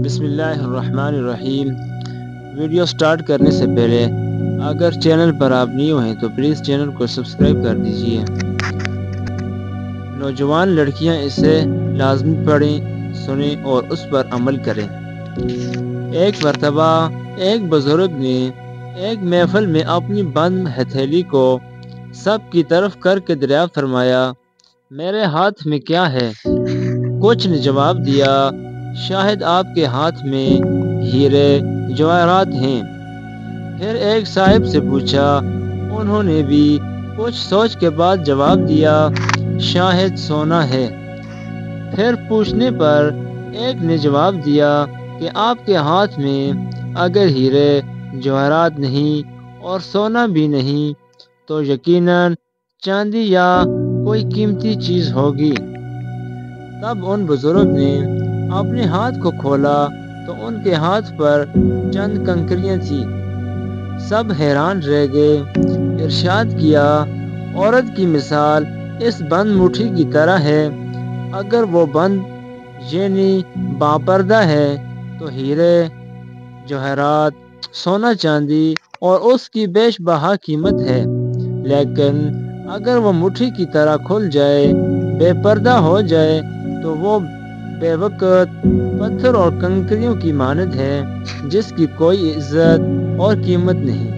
بسم اللہ الرحمن الرحیم۔ ویڈیو سٹارٹ کرنے سے پہلے اگر چینل پر آپ نیو ہیں تو پلیز چینل کو سبسکرائب کر دیجئے۔ نوجوان لڑکیاں اسے لازمی پڑھیں، سنیں اور اس پر عمل کریں۔ ایک مرتبہ ایک بزرگ نے ایک محفل میں اپنی بند ہتھیلی کو سب کی طرف کر کے دریافت فرمایا، میرے ہاتھ میں کیا ہے؟ کچھ نے جواب دیا، شاید آپ کے ہاتھ میں ہیرے جواہرات ہیں۔ پھر ایک صاحب سے پوچھا، انہوں نے بھی کچھ سوچ کے بعد جواب دیا، شاید سونا ہے۔ پھر پوچھنے پر ایک نے جواب دیا کہ آپ کے ہاتھ میں اگر ہیرے جواہرات نہیں اور سونا بھی نہیں تو یقیناً چاندی یا کوئی قیمتی چیز ہوگی۔ تب ان بزرگ نے اپنے ہاتھ کو کھولا تو ان کے ہاتھ پر چند کنکریاں تھیں۔ سب حیران رہ گئے۔ ارشاد کیا، عورت کی مثال اس بند مٹھی کی طرح ہے، اگر وہ بند یعنی باپردہ ہے تو ہیرے جواہرات، سونا چاندی اور اس کی بیش بہا قیمت ہے، لیکن اگر وہ مٹھی کی طرح کھل جائے، بے پردہ ہو جائے تو وہ بے وقت پتھر اور کنکریوں کی مانند ہے، جس کی کوئی عزت اور قیمت نہیں۔